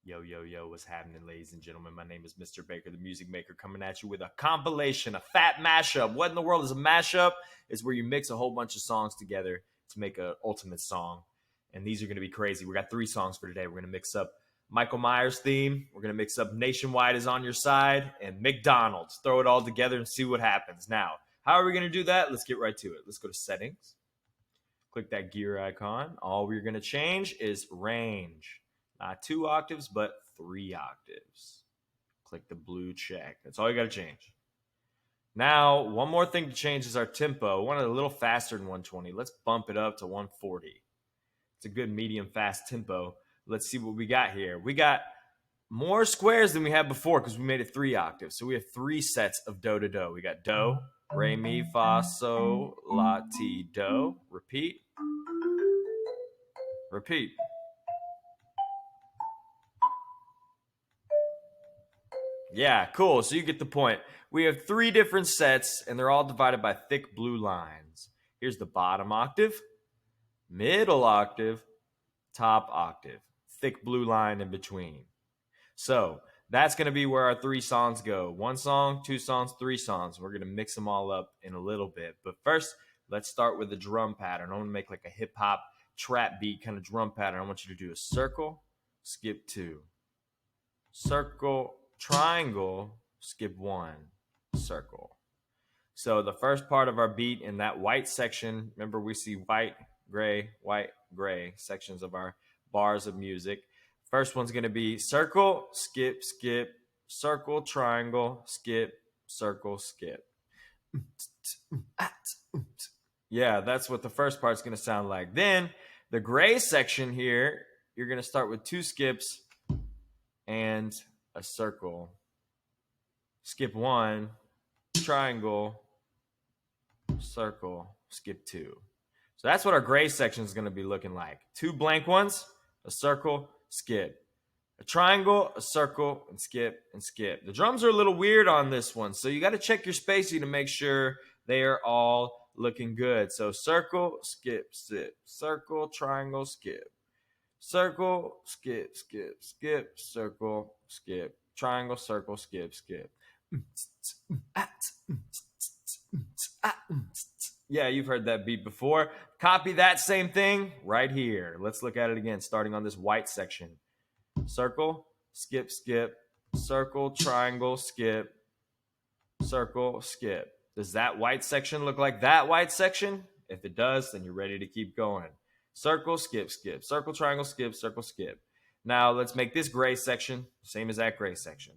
Yo, yo, yo, what's happening, ladies and gentlemen? My name is Mr. Baker, the music maker, coming at you with a compilation, a fat mashup. What in the world is a mashup? It's where you mix a whole bunch of songs together to make an ultimate song. And these are going to be crazy. We got 3 songs for today. We're going to mix up Michael Myers theme. We're going to mix up Nationwide is on your side and McDonald's. Throw it all together and see what happens. Now, how are we going to do that? Let's get right to it. Let's go to settings. Click that gear icon. All we're going to change is range. Not 2 octaves, but 3 octaves. Click the blue check. That's all you got to change. Now, one more thing to change is our tempo. We want it a little faster than 120. Let's bump it up to 140. It's a good medium fast tempo. Let's see what we got here. We got more squares than we had before because we made it 3 octaves. So we have 3 sets of do to do. We got do, re, mi, fa, sol, la, ti, do. Repeat. Repeat. Yeah, cool. So you get the point. We have 3 different sets, and they're all divided by thick blue lines. Here's the bottom octave, middle octave, top octave. Thick blue line in between. So that's going to be where our 3 songs go. 1 song, 2 songs, 3 songs. We're going to mix them all up in a little bit. But first, let's start with the drum pattern. I'm going to make like a hip-hop trap beat kind of drum pattern. I want you to do a circle, skip 2. Circle, triangle, skip 1, circle. So the first part of our beat in that white section, remember we see white, gray, sections of our bars of music. First one's going to be circle, skip, skip, circle, triangle, skip, circle, skip. Yeah, that's what the first part's going to sound like. Then the gray section here, you're going to start with 2 skips and a circle. Skip 1, triangle, circle, skip 2. So that's what our gray section is going to be looking like. 2 blank ones, a circle, skip. A triangle, a circle, and skip, and skip. The drums are a little weird on this one, so you got to check your spacing to make sure they are all looking good. So circle, skip, skip, circle, triangle, skip. Circle, skip, skip, skip, circle, skip, triangle, circle, skip, skip. Yeah, you've heard that beat before. Copy that same thing right here. Let's look at it again, starting on this white section. Circle, skip, skip, circle, triangle, skip, circle, skip. Does that white section look like that white section? If it does, then you're ready to keep going. Circle, skip, skip. Circle, triangle, skip, circle, skip. Now let's make this gray section same as that gray section.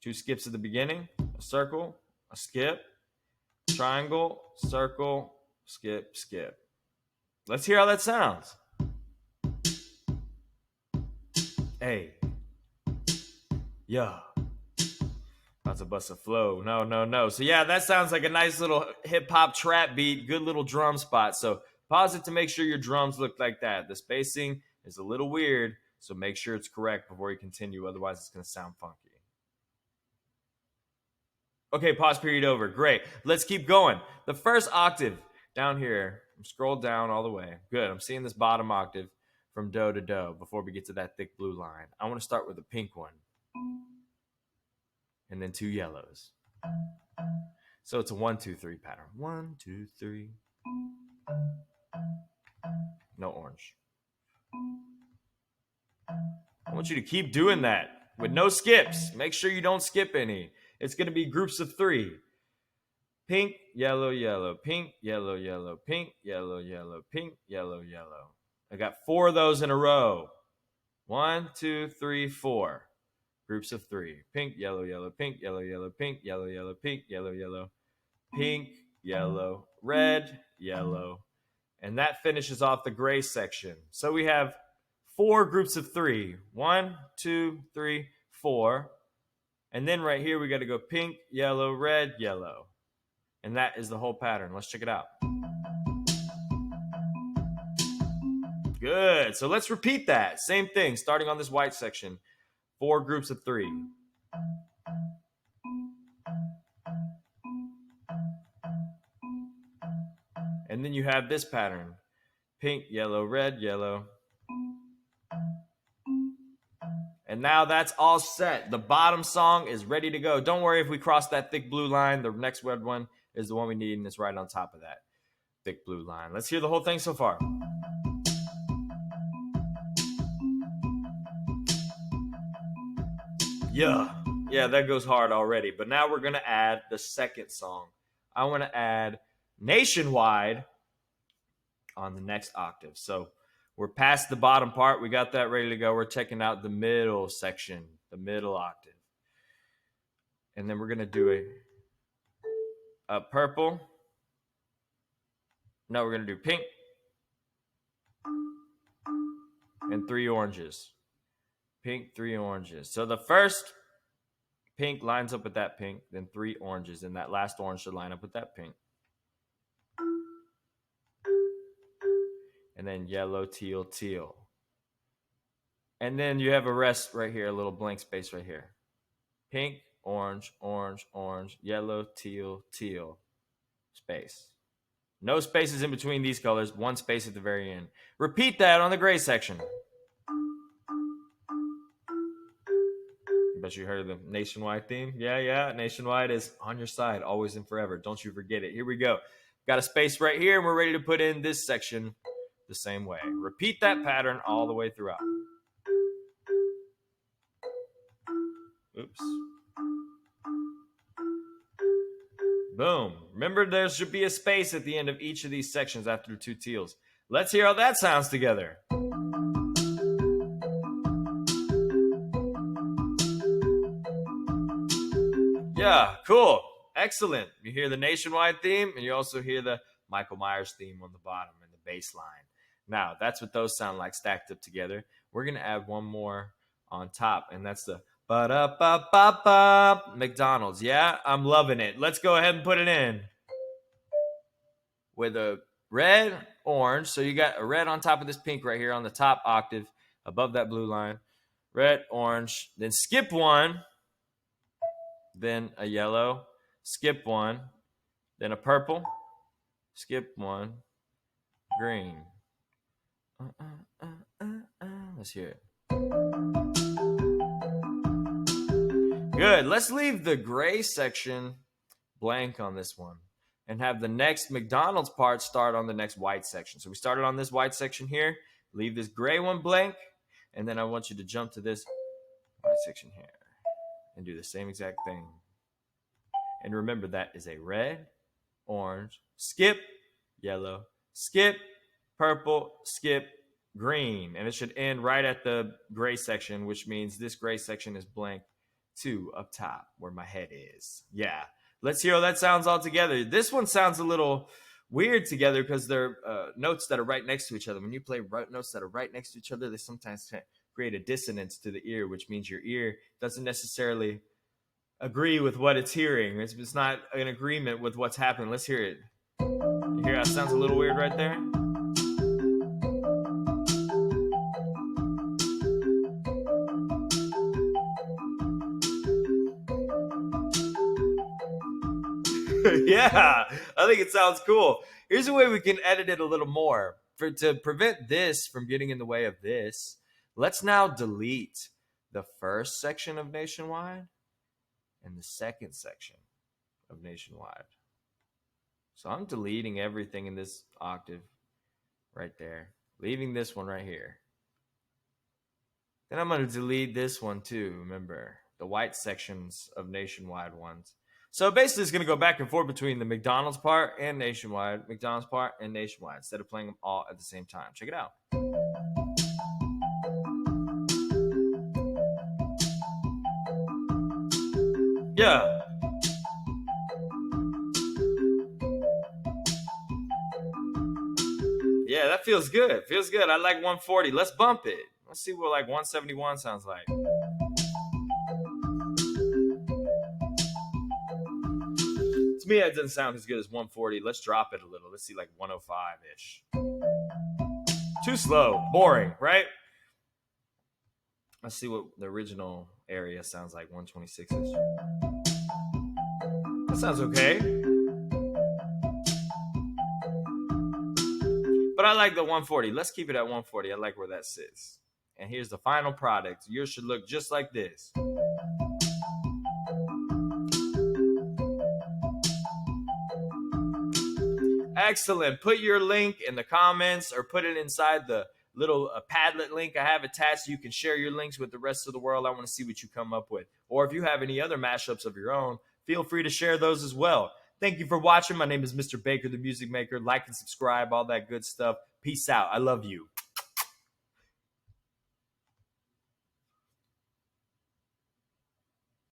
2 skips at the beginning, a circle, a skip, triangle, circle, skip, skip. Let's hear how that sounds. Hey. Yeah. About to bust a flow. No. So yeah, that sounds like a nice little hip-hop trap beat. Good little drum spot. So pause it to make sure your drums look like that. The spacing is a little weird, so make sure it's correct before you continue. Otherwise, it's going to sound funky. Okay, pause period over. Great. Let's keep going. The first octave down here, scroll down all the way. Good. I'm seeing this bottom octave from do to do before we get to that thick blue line. I want to start with a pink one and then 2 yellows. So it's a 1, 2, 3 pattern. 1, 2, 3. No orange. I want you to keep doing that with no skips. Make sure you don't skip any. It's going to be groups of 3. Pink, yellow, yellow, pink, yellow, yellow, pink, yellow, yellow, pink, yellow, yellow. I got 4 of those in a row. 1, 2, 3, 4. Groups of 3. Pink, yellow, yellow, pink, yellow, yellow, pink, yellow, yellow, pink, yellow, yellow, pink, yellow, red, yellow. And that finishes off the gray section. So we have 4 groups of 3. 1, 2, 3, 4. And then right here, we got to go pink, yellow, red, yellow. And that is the whole pattern. Let's check it out. Good. So let's repeat that. Same thing, starting on this white section. 4 groups of 3. And then you have this pattern. Pink, yellow, red, yellow. And now that's all set. The bottom song is ready to go. Don't worry if we cross that thick blue line. The next red one is the one we need, and it's right on top of that thick blue line. Let's hear the whole thing so far. Yeah, that goes hard already. But now we're going to add the second song. I want to add Nationwide on the next octave. So we're past the bottom part. We got that ready to go. We're checking out the middle section, the middle octave. And then we're going to do a purple. No, we're going to do pink. And 3 oranges. Pink, 3 oranges. So the first pink lines up with that pink, then 3 oranges, and that last orange should line up with that pink. And then yellow, teal, teal. And then you have a rest right here, a little blank space right here. Pink, orange, orange, orange, yellow, teal, teal, space. No spaces in between these colors, 1 space at the very end. Repeat that on the gray section. Bet you heard of the Nationwide theme. Yeah. Nationwide is on your side, always and forever. Don't you forget it. Here we go. Got a space right here, and we're ready to put in this section the same way. Repeat that pattern all the way throughout. Oops. Boom. Remember, there should be a space at the end of each of these sections after the 2 teals. Let's hear how that sounds together. Yeah, cool. Excellent. You hear the Nationwide theme, and you also hear the Michael Myers theme on the bottom and the bass line. Now, that's what those sound like stacked up together. We're going to add one more on top, and that's the ba-da-ba-ba-ba McDonald's. Yeah, I'm loving it. Let's go ahead and put it in. With a red, orange. So you got a red on top of this pink right here on the top octave above that blue line. Red, orange. Then skip 1. Then a yellow. Skip 1. Then a purple. Skip 1. Green. Let's hear it. Good. Let's leave the gray section blank on this one and have the next McDonald's part start on the next white section. So we started on this white section here. Leave this gray one blank. And then I want you to jump to this white section here and do the same exact thing. And remember, that is a red, orange, skip, yellow, skip, purple, skip, green. And it should end right at the gray section, which means this gray section is blank too up top where my head is. Yeah. Let's hear how that sounds all together. This one sounds a little weird together because they're notes that are right next to each other. When you play notes that are right next to each other, they sometimes create a dissonance to the ear, which means your ear doesn't necessarily agree with what it's hearing. It's not in agreement with what's happening. Let's hear it. You hear how it sounds a little weird right there? Yeah, I think it sounds cool. Here's a way we can edit it a little more. To prevent this from getting in the way of this, let's now delete the first section of Nationwide and the second section of Nationwide. So I'm deleting everything in this octave right there, leaving this one right here. Then I'm going to delete this one too, remember, the white sections of Nationwide ones. So basically it's going to go back and forth between the McDonald's part and Nationwide, McDonald's part and Nationwide, instead of playing them all at the same time. Check it out. Yeah. Yeah, that feels good. Feels good. I like 140. Let's bump it. Let's see what like 171 sounds like. To me, that doesn't sound as good as 140. Let's drop it a little. Let's see like 105-ish. Too slow. Boring, right? Let's see what the original area sounds like, 126-ish. That sounds okay. But I like the 140. Let's keep it at 140. I like where that sits. And here's the final product. Yours should look just like this. Excellent. Put your link in the comments or put it inside the little Padlet link I have attached. You can share your links with the rest of the world. I want to see what you come up with. Or if you have any other mashups of your own, feel free to share those as well. Thank you for watching. My name is Mr. Baker, the Music Maker. Like and subscribe, all that good stuff. Peace out. I love you.